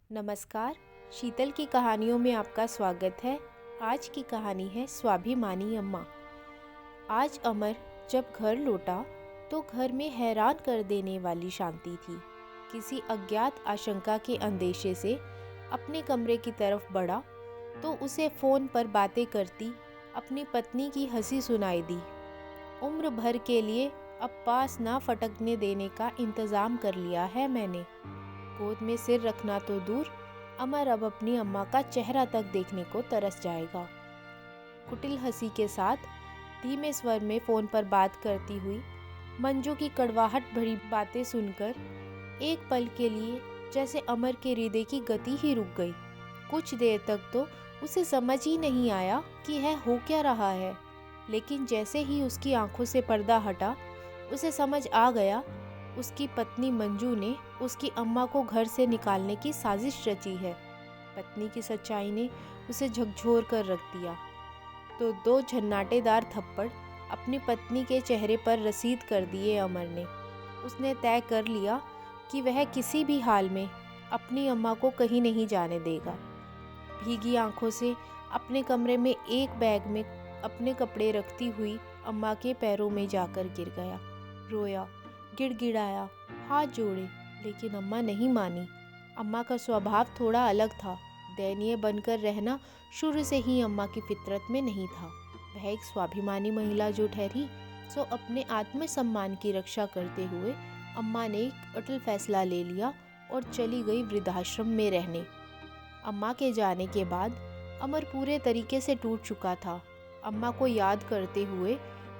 नमस्कार। शीतल की कहानियों में आपका स्वागत है। आज की कहानी है स्वाभिमानी अम्मा। आज अमर जब घर लौटा तो घर में हैरान कर देने वाली शांति थी। किसी अज्ञात आशंका के अंदेशे से अपने कमरे की तरफ बढ़ा तो उसे फ़ोन पर बातें करती अपनी पत्नी की हंसी सुनाई दी। उम्र भर के लिए अब पास ना फटकने देने का इंतज़ाम कर लिया है मैंने। गोद में सिर रखना तो दूर, अमर अब अपनी अम्मा का चेहरा तक देखने को तरस जाएगा। कुटिल हंसी के साथ धीमे स्वर में फ़ोन पर बात करती हुई मंजू की कड़वाहट भरी बातें सुनकर एक पल के लिए जैसे अमर के हृदय की गति ही रुक गई। कुछ देर तक तो उसे समझ ही नहीं आया कि यह हो क्या रहा है, लेकिन जैसे ही उसकी आंखों से पर्दा हटा उसे समझ आ गया उसकी पत्नी मंजू ने उसकी अम्मा को घर से निकालने की साजिश रची है। पत्नी की सच्चाई ने उसे झकझोर कर रख दिया तो दो झन्नाटेदार थप्पड़ अपनी पत्नी के चेहरे पर रसीद कर दिए अमर ने। उसने तय कर लिया कि वह किसी भी हाल में अपनी अम्मा को कहीं नहीं जाने देगा। भीगी आंखों से अपने कमरे में एक बैग में अपने कपड़े रखती हुई अम्मा के पैरों में जाकर गिर गया। रोया, गिड़गिड़ाया, हाथ जोड़े, लेकिन अम्मा नहीं मानी। अम्मा का स्वभाव थोड़ा अलग था। दयनीय बनकर रहना शुरू से ही अम्मा की फितरत में नहीं था। वह एक स्वाभिमानी महिला जो ठहरी सो अपने आत्मसम्मान की रक्षा करते हुए अम्मा ने एक अटल फैसला ले लिया और चली गई वृद्धाश्रम में रहने। अम्मा के जाने के बाद अमर पूरे तरीके से टूट चुका था। अम्मा को याद करते हुए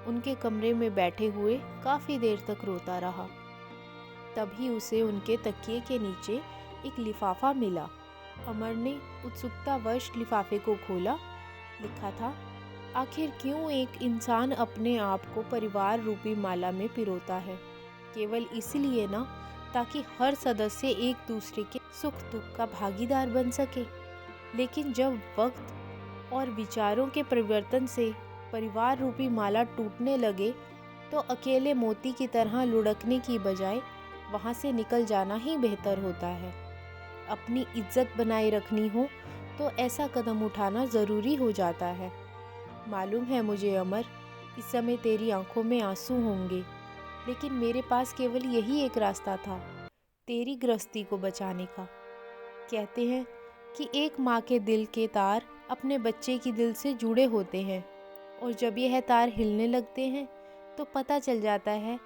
उनके कमरे में बैठे हुए काफ़ी देर तक रोता रहा। तभी उसे उनके तकिए के नीचे एक लिफाफा मिला। अमर ने उत्सुकतावश लिफाफे को खोला। लिखा था, आखिर क्यों एक इंसान अपने आप को परिवार रूपी माला में पिरोता है? केवल इसलिए ना ताकि हर सदस्य एक दूसरे के सुख दुख का भागीदार बन सके। लेकिन जब वक्त और विचारों के परिवर्तन से परिवार रूपी माला टूटने लगे तो अकेले मोती की तरह लुढ़कने की बजाय वहाँ से निकल जाना ही बेहतर होता है। अपनी इज्जत बनाए रखनी हो तो ऐसा कदम उठाना ज़रूरी हो जाता है। मालूम है मुझे अमर, इस समय तेरी आंखों में आंसू होंगे, लेकिन मेरे पास केवल यही एक रास्ता था, तेरी गृहस्थी को बचाने का। कहते हैं कि एक माँ के दिल के तार अपने बच्चे की दिल से जुड़े होते हैं और जब यह तार हिलने लगते हैं तो पता चल जाता है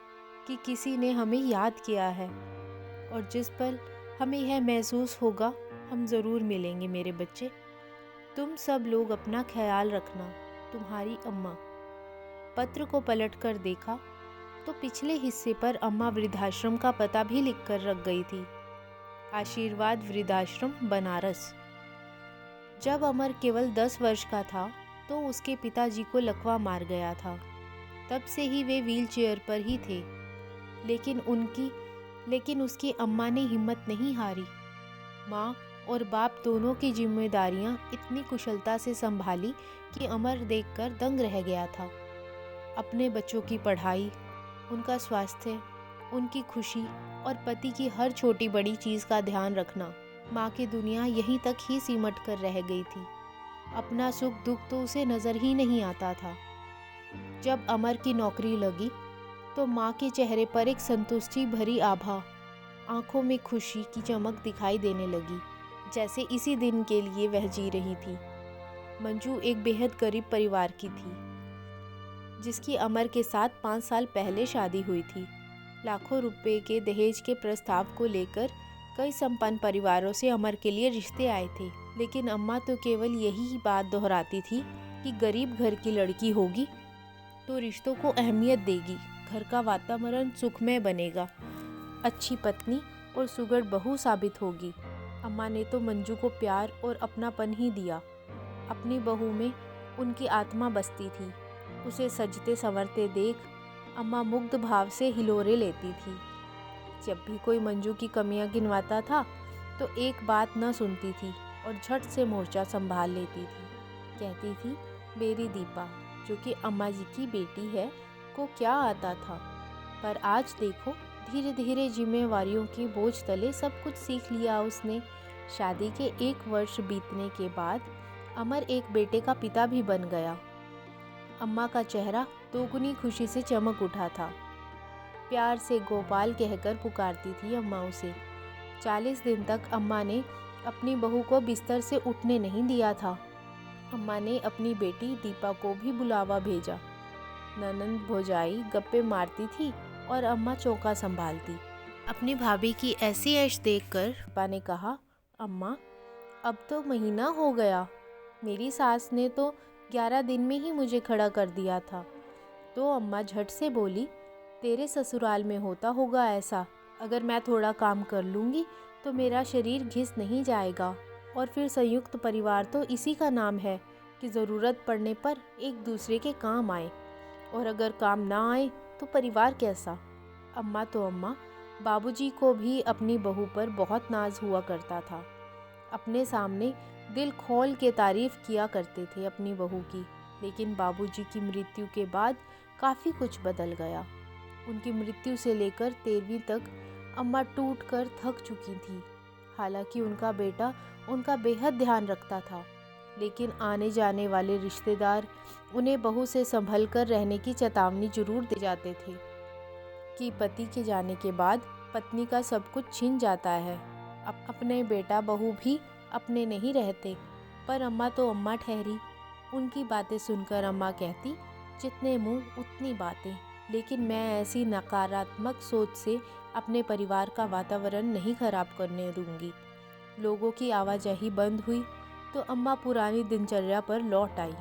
कि किसी ने हमें याद किया है। और जिस पल हमें यह महसूस होगा, हम ज़रूर मिलेंगे मेरे बच्चे। तुम सब लोग अपना ख्याल रखना, तुम्हारी अम्मा। पत्र को पलट कर देखा तो पिछले हिस्से पर अम्मा वृद्धाश्रम का पता भी लिख कर रख गई थी। आशीर्वाद वृद्धाश्रम, बनारस। जब अमर केवल 10 वर्ष का था तो उसके पिताजी को लकवा मार गया था। तब से ही वे व्हीलचेयर पर ही थे, लेकिन उसकी अम्मा ने हिम्मत नहीं हारी। माँ और बाप दोनों की जिम्मेदारियाँ इतनी कुशलता से संभाली कि अमर देखकर दंग रह गया था। अपने बच्चों की पढ़ाई, उनका स्वास्थ्य, उनकी खुशी और पति की हर छोटी बड़ी चीज़ का ध्यान रखना, माँ की दुनिया यहीं तक ही सिमट कर रह गई थी। अपना सुख दुख तो उसे नज़र ही नहीं आता था। जब अमर की नौकरी लगी तो माँ के चेहरे पर एक संतुष्टि भरी आभा, आंखों में खुशी की चमक दिखाई देने लगी, जैसे इसी दिन के लिए वह जी रही थी। मंजू एक बेहद गरीब परिवार की थी, जिसकी अमर के साथ 5 साल पहले शादी हुई थी। लाखों रुपए के दहेज के प्रस्ताव को लेकर कई संपन्न परिवारों से अमर के लिए रिश्ते आए थे, लेकिन अम्मा तो केवल यही बात दोहराती थी कि गरीब घर की लड़की होगी तो रिश्तों को अहमियत देगी, घर का वातावरण सुखमय बनेगा, अच्छी पत्नी और सुघड़ बहू साबित होगी। अम्मा ने तो मंजू को प्यार और अपनापन ही दिया। अपनी बहू में उनकी आत्मा बसती थी। उसे सजते संवरते देख अम्मा मुग्ध भाव से हिलोरे लेती थी। जब भी कोई मंजू की कमियां गिनवाता था तो एक बात न सुनती थी और झट से मोर्चा संभाल लेती थी। कहती थी, मेरी दीपा जो कि अम्मा जी की बेटी है को क्या आता था, पर आज देखो धीरे धीरे जिम्मेवारियों के बोझ तले सब कुछ सीख लिया उसने। शादी के 1 वर्ष बीतने के बाद अमर एक बेटे का पिता भी बन गया। अम्मा का चेहरा दोगुनी खुशी से चमक उठा था। प्यार से गोपाल कहकर पुकारती थी अम्मा उसे। 40 दिन तक अम्मा ने अपनी बहू को बिस्तर से उठने नहीं दिया था। अम्मा ने अपनी बेटी दीपा को भी बुलावा भेजा। ननंद भौजाई गप्पे मारती थी और अम्मा चौका संभालती। अपनी भाभी की ऐसी ऐश देखकर पापा ने कहा, अम्मा अब तो महीना हो गया, मेरी सास ने तो 11 दिन में ही मुझे खड़ा कर दिया था। तो अम्मा झट से बोली, तेरे ससुराल में होता होगा ऐसा, अगर मैं थोड़ा काम कर लूँगी तो मेरा शरीर घिस नहीं जाएगा। और फिर संयुक्त परिवार तो इसी का नाम है कि ज़रूरत पड़ने पर एक दूसरे के काम आए, और अगर काम ना आए तो परिवार कैसा। अम्मा तो अम्मा, बाबूजी को भी अपनी बहू पर बहुत नाज हुआ करता था। अपने सामने दिल खोल के तारीफ किया करते थे अपनी बहू की। लेकिन बाबूजी की मृत्यु के बाद काफ़ी कुछ बदल गया। उनकी मृत्यु से लेकर 13वीं तक अम्मा टूट कर थक चुकी थी। हालांकि उनका बेटा उनका बेहद ध्यान रखता था, लेकिन आने जाने वाले रिश्तेदार उन्हें बहू से संभल कर रहने की चेतावनी जरूर दे जाते थे कि पति के जाने के बाद पत्नी का सब कुछ छिन जाता है। अपने बेटा बहू भी अपने नहीं रहते। पर अम्मा तो अम्मा ठहरी। उनकी बातें सुनकर अम्मा कहती, जितने मुंह उतनी बातें। लेकिन मैं ऐसी नकारात्मक सोच से अपने परिवार का वातावरण नहीं खराब करने दूंगी। लोगों की आवाजाही बंद हुई तो अम्मा पुरानी दिनचर्या पर लौट आई।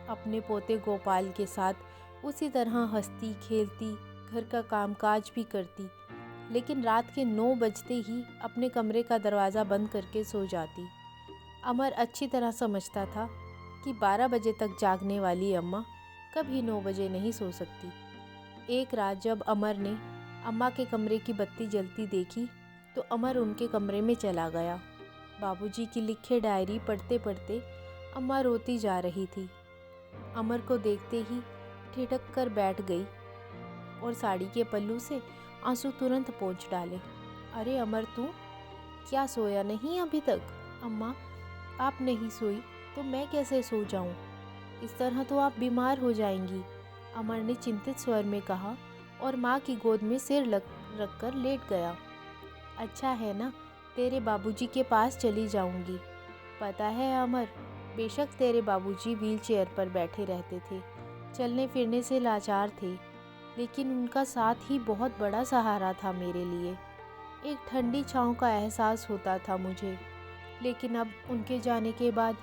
अपने पोते गोपाल के साथ उसी तरह हंसती खेलती, घर का कामकाज भी करती, लेकिन रात के 9 बजते ही अपने कमरे का दरवाज़ा बंद करके सो जाती। अमर अच्छी तरह समझता था कि 12 बजे तक जागने वाली अम्मा कभी 9 बजे नहीं सो सकती। एक रात जब अमर ने अम्मा के कमरे की बत्ती जलती देखी तो अमर उनके कमरे में चला गया। बाबूजी की लिखे डायरी पढ़ते पढ़ते अम्मा रोती जा रही थी। अमर को देखते ही ठिठक कर बैठ गई और साड़ी के पल्लू से आंसू तुरंत पोंछ डाले। अरे अमर, तू क्या सोया नहीं अभी तक? अम्मा, आप नहीं सोई तो मैं कैसे सो जाऊं? इस तरह तो आप बीमार हो जाएंगी, अमर ने चिंतित स्वर में कहा और माँ की गोद में सिर रख कर लेट गया। अच्छा है ना, तेरे बाबूजी के पास चली जाऊंगी। पता है अमर, बेशक तेरे बाबूजी व्हीलचेयर पर बैठे रहते थे, चलने फिरने से लाचार थे, लेकिन उनका साथ ही बहुत बड़ा सहारा था मेरे लिए। एक ठंडी छाँव का एहसास होता था मुझे। लेकिन अब उनके जाने के बाद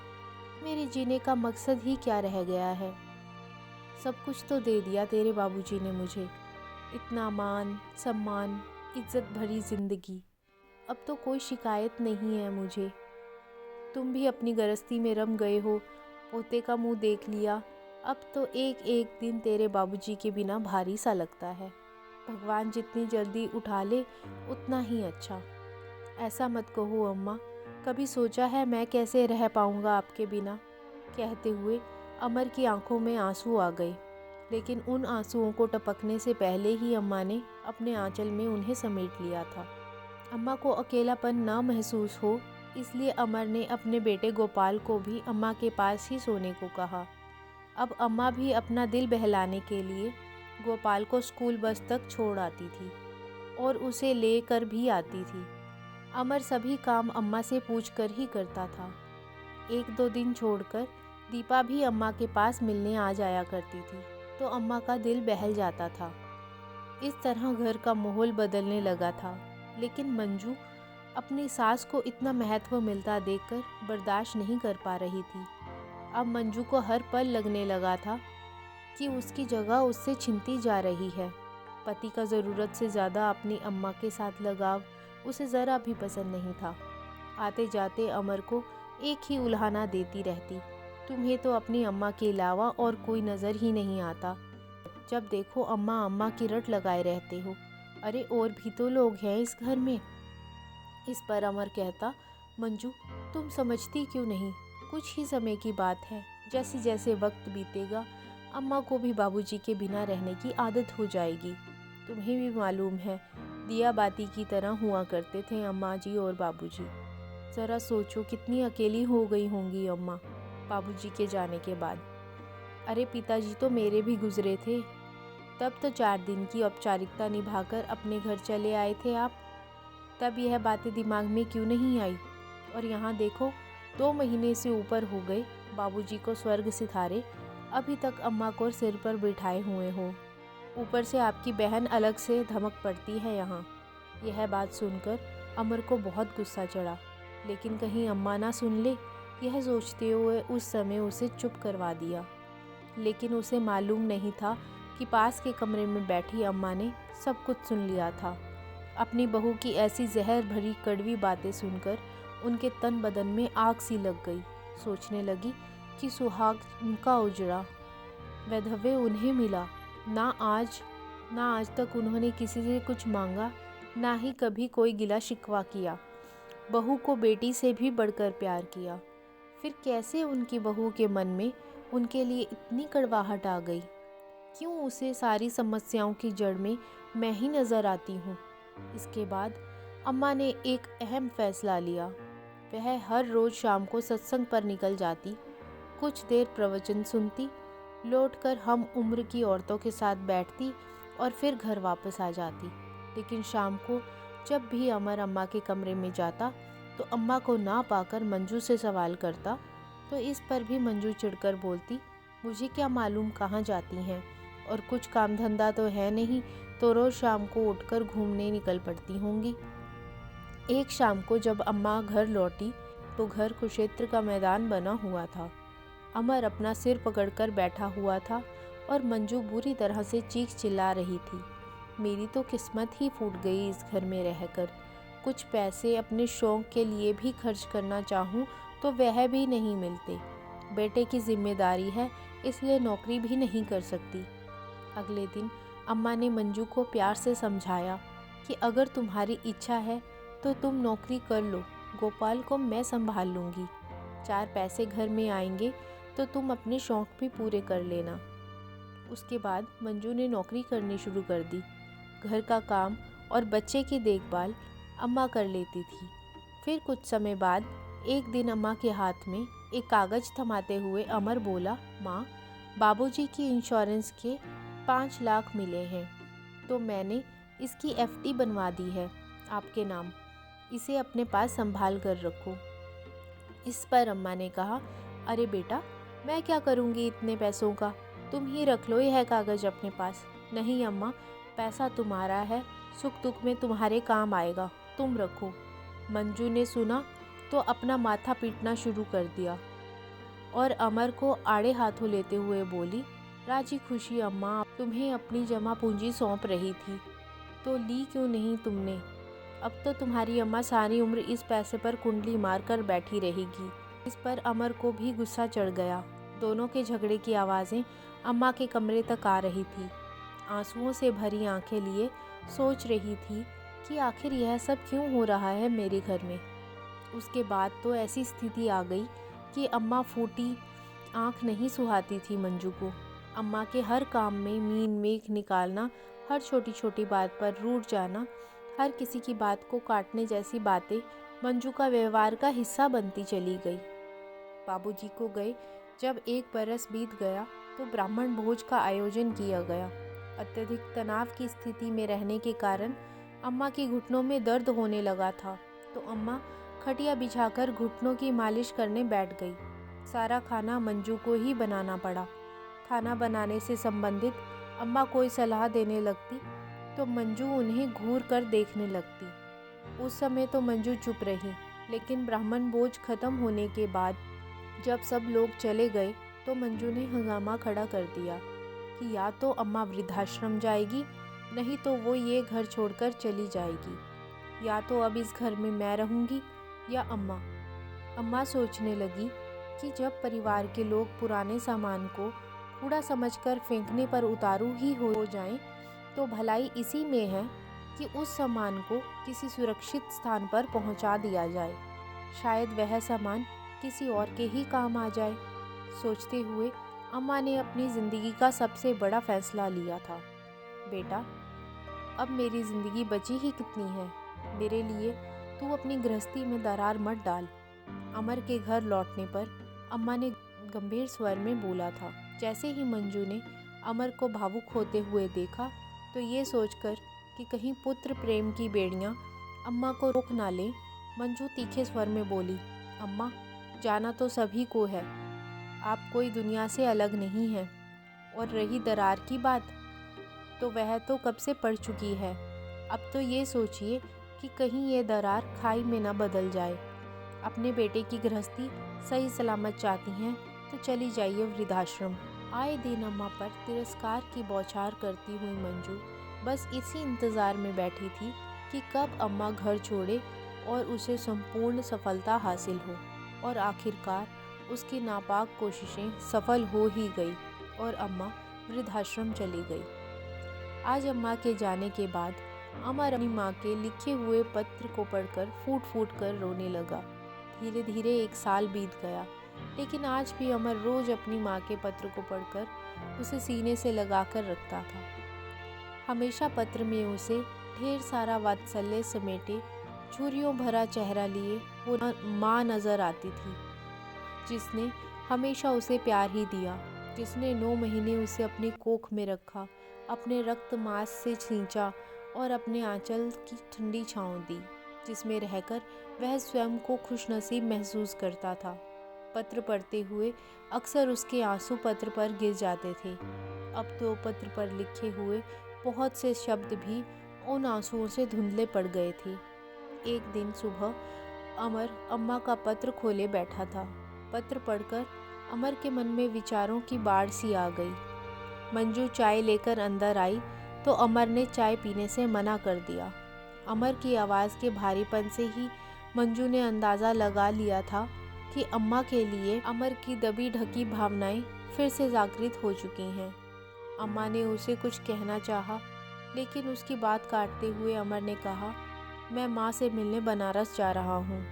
मेरे जीने का मकसद ही क्या रह गया है? सब कुछ तो दे दिया तेरे बाबूजी ने मुझे, इतना मान सम्मान, इज्जत भरी जिंदगी। अब तो कोई शिकायत नहीं है मुझे। तुम भी अपनी गृहस्थी में रम गए हो, पोते का मुंह देख लिया। अब तो एक एक दिन तेरे बाबूजी के बिना भारी सा लगता है। भगवान जितनी जल्दी उठा ले उतना ही अच्छा। ऐसा मत कहो अम्मा, कभी सोचा है मैं कैसे रह पाऊँगा आपके बिना? कहते हुए अमर की आंखों में आंसू आ गए, लेकिन उन आंसुओं को टपकने से पहले ही अम्मा ने अपने आंचल में उन्हें समेट लिया था। अम्मा को अकेलापन ना महसूस हो, इसलिए अमर ने अपने बेटे गोपाल को भी अम्मा के पास ही सोने को कहा। अब अम्मा भी अपना दिल बहलाने के लिए गोपाल को स्कूल बस तक छोड़ आती थी और उसे ले कर भी आती थी। अमर सभी काम अम्मा से पूछकर ही करता था। 1-2 दिन छोड़कर दीपा भी अम्मा के पास मिलने आ जाया करती थी, तो अम्मा का दिल बहल जाता था। इस तरह घर का माहौल बदलने लगा था। लेकिन मंजू अपनी सास को इतना महत्व मिलता देखकर बर्दाश्त नहीं कर पा रही थी। अब मंजू को हर पल लगने लगा था कि उसकी जगह उससे छिनती जा रही है। पति का ज़रूरत से ज़्यादा अपनी अम्मा के साथ लगाव उसे ज़रा भी पसंद नहीं था। आते जाते अमर को एक ही उल्हाना देती रहती, तुम्हें तो अपनी अम्मा के अलावा और कोई नज़र ही नहीं आता। जब देखो अम्मा अम्मा की रट लगाए रहते हो। अरे और भी तो लोग हैं इस घर में। इस पर अमर कहता, मंजू तुम समझती क्यों नहीं? कुछ ही समय की बात है, जैसे जैसे वक्त बीतेगा अम्मा को भी बाबूजी के बिना रहने की आदत हो जाएगी। तुम्हें भी मालूम है, दिया बाती की तरह हुआ करते थे अम्मा जी और बाबूजी। ज़रा सोचो कितनी अकेली हो गई होंगी अम्मा बाबूजी के जाने के बाद। अरे पिताजी तो मेरे भी गुजरे थे, तब तो 4 दिन की औपचारिकता निभाकर अपने घर चले आए थे आप। तब यह बातें दिमाग में क्यों नहीं आई? और यहाँ देखो 2 महीने से ऊपर हो गए बाबूजी को स्वर्ग सिधारे, अभी तक अम्मा को सिर पर बिठाए हुए हो। ऊपर से आपकी बहन अलग से धमक पड़ती है यहाँ। यह बात सुनकर अमर को बहुत गुस्सा चढ़ा, लेकिन कहीं अम्मा ना सुन ले, यह सोचते हुए उस समय उसे चुप करवा दिया। लेकिन उसे मालूम नहीं था कि पास के कमरे में बैठी अम्मा ने सब कुछ सुन लिया था। अपनी बहू की ऐसी जहर भरी कड़वी बातें सुनकर उनके तन बदन में आग सी लग गई। सोचने लगी कि सुहाग उनका उजड़ा, वैधव्य उन्हें मिला। ना आज तक उन्होंने किसी से कुछ मांगा, ना ही कभी कोई गिला शिकवा किया। बहू को बेटी से भी बढ़कर प्यार किया। फिर कैसे उनकी बहू के मन में उनके लिए इतनी कड़वाहट आ गई? क्यों उसे सारी समस्याओं की जड़ में मैं ही नज़र आती हूँ? इसके बाद अम्मा ने एक अहम फैसला लिया। वह हर रोज़ शाम को सत्संग पर निकल जाती, कुछ देर प्रवचन सुनती, लौटकर हम उम्र की औरतों के साथ बैठती और फिर घर वापस आ जाती। लेकिन शाम को जब भी अमर अम्मा के कमरे में जाता तो अम्मा को ना पाकर मंजू से सवाल करता, तो इस पर भी मंजू चिढ़कर बोलती, मुझे क्या मालूम कहाँ जाती हैं, और कुछ काम धंधा तो है नहीं, तो रोज़ शाम को उठकर घूमने निकल पड़ती होंगी। एक शाम को जब अम्मा घर लौटी तो घर कुरुक्षेत्र का मैदान बना हुआ था। अमर अपना सिर पकड़कर बैठा हुआ था और मंजू बुरी तरह से चीख चिल्ला रही थी। मेरी तो किस्मत ही फूट गई इस घर में रहकर। कुछ पैसे अपने शौक के लिए भी खर्च करना चाहूँ तो वह भी नहीं मिलते। बेटे की जिम्मेदारी है, इसलिए नौकरी भी नहीं कर सकती। अगले दिन अम्मा ने मंजू को प्यार से समझाया कि अगर तुम्हारी इच्छा है तो तुम नौकरी कर लो, गोपाल को मैं संभाल लूँगी। 4 पैसे घर में आएंगे तो तुम अपने शौक भी पूरे कर लेना। उसके बाद मंजू ने नौकरी करनी शुरू कर दी। घर का काम और बच्चे की देखभाल अम्मा कर लेती थी। फिर कुछ समय बाद एक दिन अम्मा के हाथ में एक कागज़ थमाते हुए अमर बोला, माँ, बाबूजी की इंश्योरेंस के 5 लाख मिले हैं, तो मैंने इसकी एफडी बनवा दी है आपके नाम। इसे अपने पास संभाल कर रखो। इस पर अम्मा ने कहा, अरे बेटा, मैं क्या करूँगी इतने पैसों का, तुम ही रख लो यह कागज़ अपने पास। नहीं अम्मा, पैसा तुम्हारा है, सुख दुख में तुम्हारे काम आएगा, तुम रखो। मंजू ने सुना तो अपना माथा पीटना शुरू कर दिया और अमर को आड़े हाथों लेते हुए बोली, राजी खुशी अम्मा तुम्हें अपनी जमा पूंजी सौंप रही थी, तो ली क्यों नहीं तुमने? अब तो तुम्हारी अम्मा सारी उम्र इस पैसे पर कुंडली मार कर बैठी रहेगी। इस पर अमर को भी गुस्सा चढ़ गया। दोनों के झगड़े की आवाज़ें अम्मा के कमरे तक आ रही थी। आंसुओं से भरी आंखें लिए सोच रही थी कि आखिर यह सब क्यों हो रहा है मेरे घर में। उसके बाद तो ऐसी स्थिति आ गई कि अम्मा फूटी आंख नहीं सुहाती थी मंजू को। अम्मा के हर काम में मीन मेख निकालना, हर छोटी छोटी बात पर रूठ जाना, हर किसी की बात को काटने जैसी बातें मंजू का व्यवहार का हिस्सा बनती चली गई। बाबूजी को गए जब 1 बरस बीत गया तो ब्राह्मण भोज का आयोजन किया गया। अत्यधिक तनाव की स्थिति में रहने के कारण अम्मा की घुटनों में दर्द होने लगा था, तो अम्मा खटिया बिछाकर घुटनों की मालिश करने बैठ गई। सारा खाना मंजू को ही बनाना पड़ा। खाना बनाने से संबंधित अम्मा कोई सलाह देने लगती तो मंजू उन्हें घूर कर देखने लगती। उस समय तो मंजू चुप रही, लेकिन ब्राह्मण भोज खत्म होने के बाद जब सब लोग चले गए तो मंजू ने हंगामा खड़ा कर दिया कि या तो अम्मा वृद्धाश्रम जाएगी, नहीं तो वो ये घर छोड़कर चली जाएगी, या तो अब इस घर में मैं रहूँगी या अम्मा। अम्मा सोचने लगी कि जब परिवार के लोग पुराने सामान को कूड़ा समझकर फेंकने पर उतारू ही हो जाएं, तो भलाई इसी में है कि उस सामान को किसी सुरक्षित स्थान पर पहुंचा दिया जाए। शायद वह सामान किसी और के ही काम आ जाए। सोचते हुए अम्मा ने अपनी ज़िंदगी का सबसे बड़ा फैसला लिया था। बेटा, अब मेरी ज़िंदगी बची ही कितनी है, मेरे लिए तू अपनी गृहस्थी में दरार मत डाल। अमर के घर लौटने पर अम्मा ने गंभीर स्वर में बोला था। जैसे ही मंजू ने अमर को भावुक होते हुए देखा तो ये सोचकर कि कहीं पुत्र प्रेम की बेड़ियां अम्मा को रोक ना ले, मंजू तीखे स्वर में बोली, अम्मा, जाना तो सभी को है, आप कोई दुनिया से अलग नहीं हैं। और रही दरार की बात, तो वह तो कब से पड़ चुकी है। अब तो ये सोचिए कि कहीं ये दरार खाई में न बदल जाए। अपने बेटे की गृहस्थी सही सलामत चाहती हैं तो चली जाइए वृद्धाश्रम। आए दिन अम्मा पर तिरस्कार की बौछार करती हुई मंजू बस इसी इंतज़ार में बैठी थी कि कब अम्मा घर छोड़े और उसे संपूर्ण सफलता हासिल हो। और आखिरकार उसकी नापाक कोशिशें सफल हो ही गई और अम्मा वृद्धाश्रम चली गई। आज अम्मा के जाने के बाद अमर अपनी माँ के लिखे हुए पत्र को पढ़कर फूट फूट कर रोने लगा। धीरे धीरे 1 साल बीत गया, लेकिन आज भी अमर रोज अपनी माँ के पत्र को पढ़कर उसे सीने से लगाकर रखता था। हमेशा पत्र में उसे ढेर सारा वात्सल्य समेटे झुर्रियों भरा चेहरा लिए वो माँ नजर आती थी, जिसने हमेशा उसे प्यार ही दिया, जिसने 9 महीने उसे अपनी कोख में रखा, अपने रक्त मांस से खींचा और अपने आंचल की ठंडी छांव दी, जिसमें रहकर वह स्वयं को खुशनसीब महसूस करता था। पत्र पढ़ते हुए अक्सर उसके आंसू पत्र पर गिर जाते थे। अब तो पत्र पर लिखे हुए बहुत से शब्द भी उन आंसुओं से धुंधले पड़ गए थे। एक दिन सुबह अमर अम्मा का पत्र खोले बैठा था। पत्र पढ़कर अमर के मन में विचारों की बाढ़ सी आ गई। मंजू चाय लेकर अंदर आई तो अमर ने चाय पीने से मना कर दिया। अमर की आवाज़ के भारीपन से ही मंजू ने अंदाज़ा लगा लिया था कि अम्मा के लिए अमर की दबी ढकी भावनाएं फिर से जागृत हो चुकी हैं। अम्मा ने उसे कुछ कहना चाहा, लेकिन उसकी बात काटते हुए अमर ने कहा, मैं माँ से मिलने बनारस जा रहा हूँ।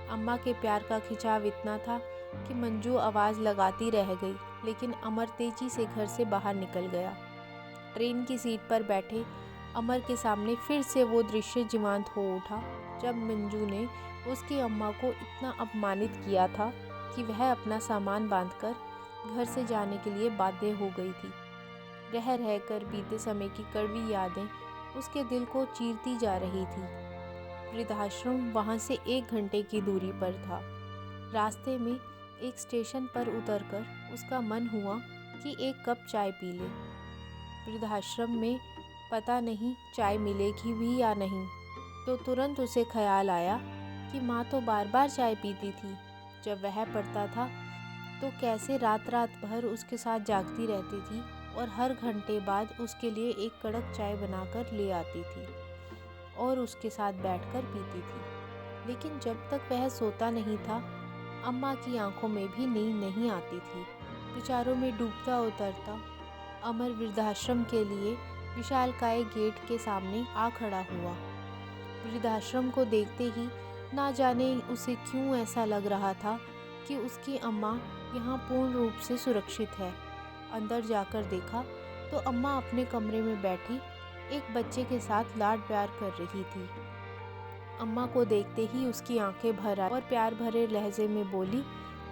अम्मा के प्यार का खिंचाव इतना था कि मंजू आवाज़ लगाती रह गई, लेकिन अमर तेजी से घर से बाहर निकल गया। ट्रेन की सीट पर बैठे अमर के सामने फिर से वो दृश्य जीवंत हो उठा जब मंजू ने उसकी अम्मा को इतना अपमानित किया था कि वह अपना सामान बांधकर घर से जाने के लिए बाध्य हो गई थी। रह रहकर बीते समय की कड़वी यादें उसके दिल को चीरती जा रही थी। वृद्धाश्रम वहाँ से 1 घंटे की दूरी पर था। रास्ते में एक स्टेशन पर उतरकर उसका मन हुआ कि एक कप चाय पी ले। वृद्धाश्रम में पता नहीं चाय मिलेगी भी या नहीं, तो तुरंत उसे ख्याल आया कि माँ तो बार बार चाय पीती थी जब वह पढ़ता था, तो कैसे रात रात भर उसके साथ जागती रहती थी और हर घंटे बाद उसके लिए एक कड़क चाय बनाकर ले आती थी और उसके साथ बैठकर पीती थी। लेकिन जब तक वह सोता नहीं था, अम्मा की आंखों में भी नींद नहीं आती थी। विचारों में डूबता उतरता अमर वृद्धाश्रम के लिए विशालकाय गेट के सामने आ खड़ा हुआ। वृद्धाश्रम को देखते ही ना जाने उसे क्यों ऐसा लग रहा था कि उसकी अम्मा यहाँ पूर्ण रूप से सुरक्षित है। अंदर जाकर देखा तो अम्मा अपने कमरे में बैठी एक बच्चे के साथ लाड प्यार कर रही थी। अम्मा को देखते ही उसकी आंखें भर आई और प्यार भरे लहजे में बोली,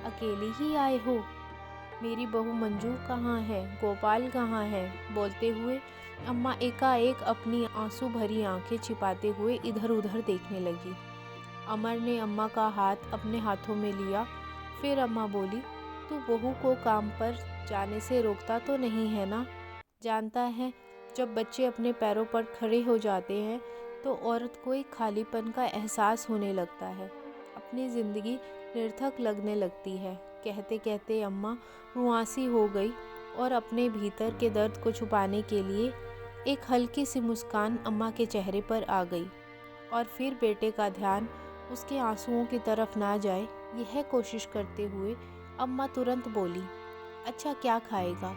अकेली ही आए हो? मेरी बहू मंजू कहाँ है? गोपाल कहाँ है? बोलते हुए अम्मा एकाएक अपनी आंसू भरी आंखें छिपाते हुए इधर उधर देखने लगी। अमर ने अम्मा का हाथ अपने हाथों में लिया। फिर अम्मा बोली, तू बहू को काम पर जाने से रोकता तो नहीं है ना? जानता है, जब बच्चे अपने पैरों पर खड़े हो जाते हैं तो औरत को एक खालीपन का एहसास होने लगता है, अपनी ज़िंदगी निरर्थक लगने लगती है। कहते कहते अम्मा रुआंसी हो गई और अपने भीतर के दर्द को छुपाने के लिए एक हल्की सी मुस्कान अम्मा के चेहरे पर आ गई और फिर बेटे का ध्यान उसके आंसुओं की तरफ ना जाए, यह कोशिश करते हुए अम्मा तुरंत बोली, अच्छा क्या खाएगा?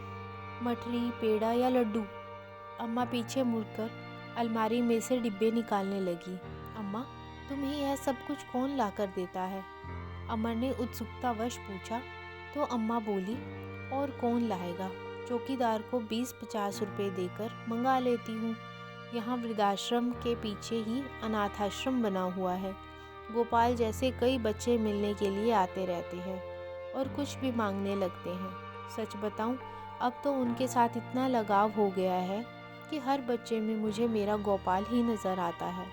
मठरी, पेड़ा या लड्डू? अम्मा पीछे मुड़कर अलमारी में से डिब्बे निकालने लगी। अम्मा, तुम्हें यह सब कुछ कौन ला कर देता है? अमर ने उत्सुकतावश पूछा तो अम्मा बोली, और कौन लाएगा? चौकीदार को 20-50 रुपए देकर मंगा लेती हूँ। यहाँ वृद्धाश्रम के पीछे ही अनाथाश्रम बना हुआ है, गोपाल जैसे कई बच्चे मिलने के लिए आते रहते हैं और कुछ भी मांगने लगते हैं। सच बताऊं, अब तो उनके साथ इतना लगाव हो गया है कि हर बच्चे में मुझे मेरा गोपाल ही नज़र आता है।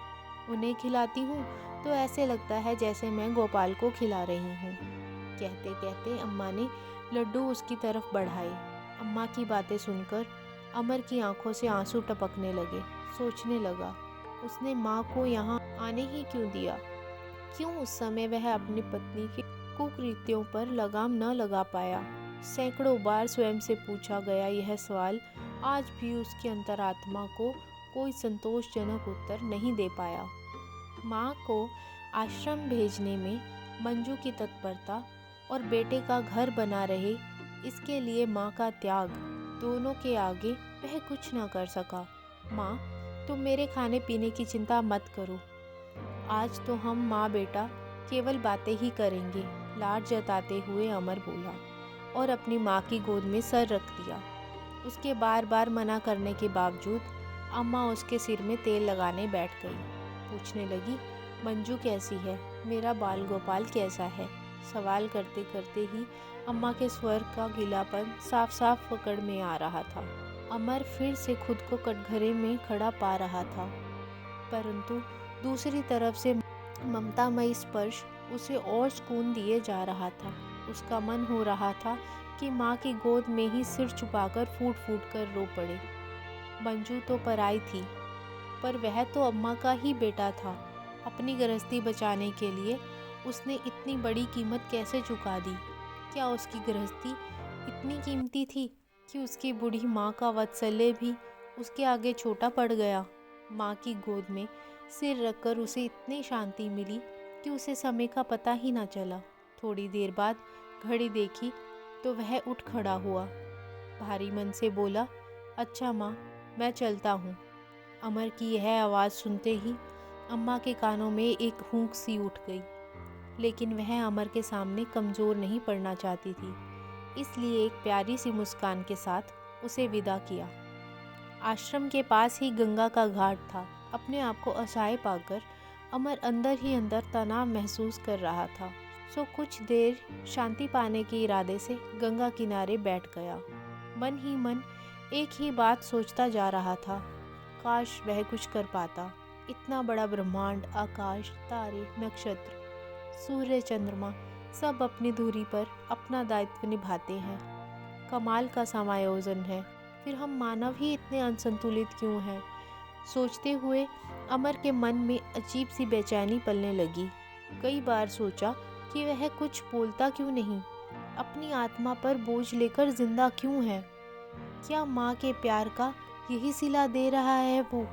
उन्हें खिलाती हूँ तो ऐसे लगता है जैसे मैं गोपाल को खिला रही हूँ। कहते कहते अम्मा ने लड्डू उसकी तरफ बढ़ाए। अम्मा की बातें सुनकर अमर की आंखों से आंसू टपकने लगे। सोचने लगा, उसने माँ को यहाँ आने ही क्यों दिया? क्यों उस समय वह अपनी पत्नी के कुकृत्यों पर लगाम न लगा पाया? सैकड़ों बार स्वयं से पूछा गया यह सवाल आज भी उसकी अंतरात्मा को कोई संतोषजनक उत्तर नहीं दे पाया। माँ को आश्रम भेजने में मंजू की तत्परता और बेटे का घर बना रहे इसके लिए माँ का त्याग, दोनों के आगे वह कुछ न कर सका। माँ, तुम मेरे खाने पीने की चिंता मत करो। आज तो हम माँ बेटा केवल बातें ही करेंगे, लाड जताते हुए अमर बोला और अपनी माँ की गोद में सर रख दिया। उसके बार बार मना करने के बावजूद अम्मा उसके सिर में तेल लगाने बैठ गई। पूछने लगी, मंजू कैसी है? मेरा बाल गोपाल कैसा है? सवाल करते करते ही अम्मा के स्वर का गीलापन साफ साफ पकड़ में आ रहा था। अमर फिर से खुद को कटघरे में खड़ा पा रहा था, परंतु दूसरी तरफ से ममतामयी स्पर्श उसे और सुकून दिए जा रहा था। उसका मन हो रहा था कि माँ की गोद में ही सिर छुपाकर फूट फूट कर रो पड़े। मंजू तो पराई थी, पर वह तो अम्मा का ही बेटा था। अपनी गृहस्थी बचाने के लिए उसने इतनी बड़ी कीमत कैसे चुका दी? क्या उसकी गृहस्थी इतनी कीमती थी कि उसकी बूढ़ी माँ का वात्सल्य भी उसके आगे छोटा पड़ गया? माँ की गोद में सिर रखकर उसे इतनी शांति मिली कि उसे समय का पता ही ना चला। थोड़ी देर बाद घड़ी देखी तो वह उठ खड़ा हुआ। भारी मन से बोला, अच्छा माँ, मैं चलता हूँ। अमर की यह आवाज़ सुनते ही अम्मा के कानों में एक हूंक सी उठ गई, लेकिन वह अमर के सामने कमज़ोर नहीं पड़ना चाहती थी, इसलिए एक प्यारी सी मुस्कान के साथ उसे विदा किया। आश्रम के पास ही गंगा का घाट था। अपने आप को असहाय पाकर अमर अंदर ही अंदर तनाव महसूस कर रहा था, सो कुछ देर शांति पाने के इरादे से गंगा किनारे बैठ गया। मन ही मन एक ही बात सोचता जा रहा था, काश वह कुछ कर पाता। इतना बड़ा ब्रह्मांड, आकाश, तारे, नक्षत्र, सूर्य, चंद्रमा सब अपनी धुरी पर अपना दायित्व निभाते हैं। कमाल का समायोजन है, फिर हम मानव ही इतने असंतुलित क्यों हैं? सोचते हुए अमर के मन में अजीब सी बेचैनी पलने लगी। कई बार सोचा कि वह कुछ बोलता क्यों नहीं, अपनी आत्मा पर बोझ लेकर जिंदा क्यों है? क्या माँ के प्यार का यही सिला दे रहा है वो?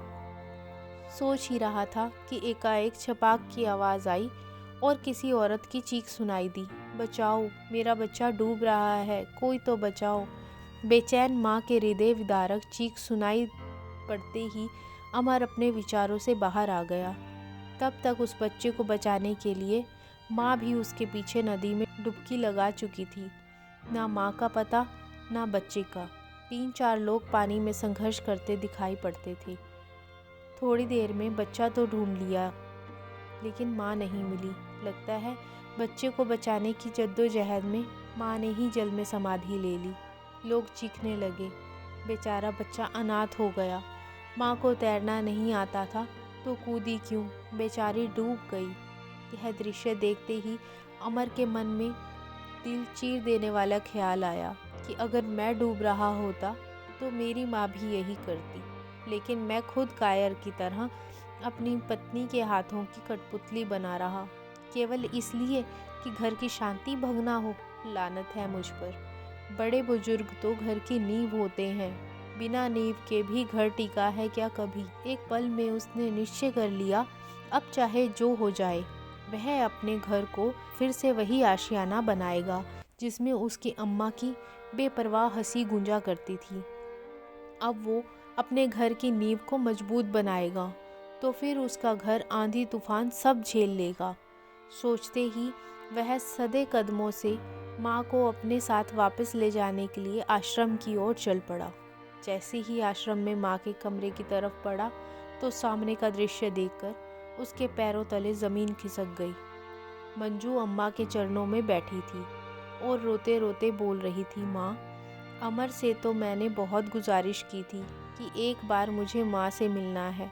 सोच ही रहा था कि एकाएक छपाक की आवाज़ आई और किसी औरत की चीख सुनाई दी, बचाओ, मेरा बच्चा डूब रहा है, कोई तो बचाओ। बेचैन माँ के हृदय विदारक चीख सुनाई पड़ते ही अमर अपने विचारों से बाहर आ गया। तब तक उस बच्चे को बचाने के लिए माँ भी उसके पीछे नदी में डुबकी लगा चुकी थी। ना माँ का पता, ना बच्चे का। 3-4 लोग पानी में संघर्ष करते दिखाई पड़ते थे। थोड़ी देर में बच्चा तो ढूंढ लिया, लेकिन माँ नहीं मिली। लगता है बच्चे को बचाने की जद्दोजहद में माँ ने ही जल में समाधि ले ली। लोग चीखने लगे, बेचारा बच्चा अनाथ हो गया। माँ को तैरना नहीं आता था तो कूदी क्यों, बेचारी डूब गई। यह दृश्य देखते ही अमर के मन में दिल चीर देने वाला ख्याल आया कि अगर मैं डूब रहा होता तो मेरी माँ भी यही करती, लेकिन मैं खुद कायर की तरह अपनी पत्नी के हाथों की कठपुतली बना रहा, केवल इसलिए कि घर की शांति भंगना हो। लानत है मुझ पर। बड़े बुजुर्ग तो घर की नींव होते हैं, बिना नींव के भी घर टिका है क्या कभी? एक पल में उसने निश्चय कर लिया, अब चाहे जो हो जाए वह अपने घर को फिर से वही आशियाना बनाएगा जिसमें उसकी अम्मा की बेपरवाह हंसी गूंजा करती थी। अब वो अपने घर की नींव को मजबूत बनाएगा तो फिर उसका घर आंधी तूफान सब झेल लेगा। सोचते ही वह सधे कदमों से माँ को अपने साथ वापस ले जाने के लिए आश्रम की ओर चल पड़ा। जैसे ही आश्रम में माँ के कमरे की तरफ पड़ा तो सामने का दृश्य देखकर उसके पैरों तले ज़मीन खिसक गई। मंजू अम्मा के चरणों में बैठी थी और रोते रोते बोल रही थी, माँ, अमर से तो मैंने बहुत गुजारिश की थी कि एक बार मुझे माँ से मिलना है,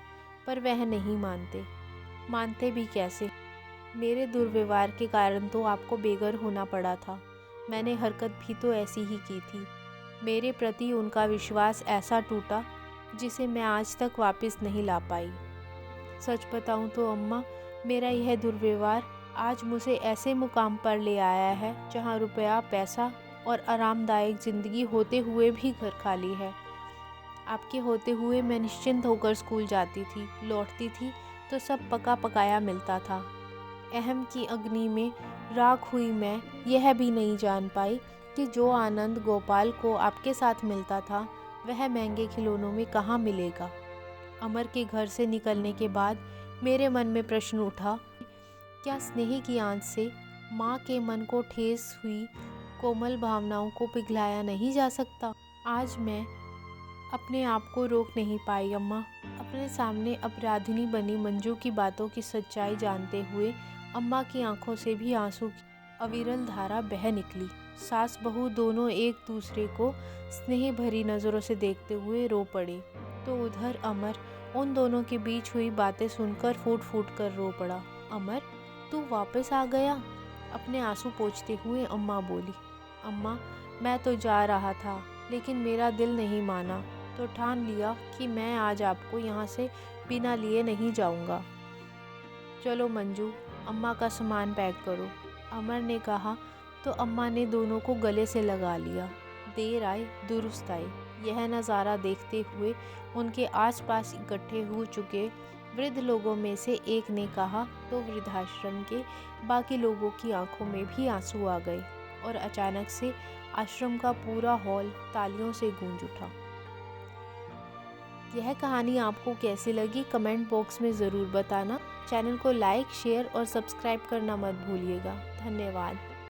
पर वह नहीं मानते। मानते भी कैसे? मेरे दुर्व्यवहार के कारण तो आपको बेघर होना पड़ा था। मैंने हरकत भी तो ऐसी ही की थी। मेरे प्रति उनका विश्वास ऐसा टूटा जिसे मैं आज तक वापस नहीं ला पाई। सच बताऊं तो अम्मा, मेरा यह दुर्व्यवहार आज मुझे ऐसे मुकाम पर ले आया है जहां रुपया, पैसा और आरामदायक ज़िंदगी होते हुए भी घर खाली है। आपके होते हुए मैं निश्चिंत होकर स्कूल जाती थी, लौटती थी तो सब पका पकाया मिलता था। अहम की अग्नि में राख हुई मैं यह भी नहीं जान पाई कि जो आनंद गोपाल को आपके साथ मिलता था वह महंगे खिलौनों में कहाँ मिलेगा। अमर के घर से निकलने के बाद मेरे मन में प्रश्न उठा, क्या स्नेह की आंच से माँ के मन को ठेस हुई कोमल भावनाओं को पिघलाया नहीं जा सकता? आज मैं अपने आप को रोक नहीं पाई अम्मा। अपने सामने अपराधिनी बनी मंजू की बातों की सच्चाई जानते हुए अम्मा की आंखों से भी आंसू की अविरल धारा बह निकली। सास बहू दोनों एक दूसरे को स्नेह भरी नज़रों से देखते हुए रो पड़े, तो उधर अमर उन दोनों के बीच हुई बातें सुनकर फूट फूट कर रो पड़ा। अमर, तू वापस आ गया? अपने आंसू पोंछते हुए अम्मा बोली। अम्मा, मैं तो जा रहा था, लेकिन मेरा दिल नहीं माना, तो ठान लिया कि मैं आज आपको यहाँ से बिना लिए नहीं जाऊँगा। चलो मंजू, अम्मा का सामान पैक करो, अमर ने कहा तो अम्मा ने दोनों को गले से लगा लिया। देर आए दुरुस्त आए, यह नज़ारा देखते हुए उनके आसपास इकट्ठे हो चुके वृद्ध लोगों में से एक ने कहा तो वृद्धाश्रम के बाकी लोगों की आंखों में भी आंसू आ गए और अचानक से आश्रम का पूरा हॉल तालियों से गूंज उठा। यह कहानी आपको कैसी लगी कमेंट बॉक्स में ज़रूर बताना। चैनल को लाइक, शेयर और सब्सक्राइब करना मत भूलिएगा। धन्यवाद।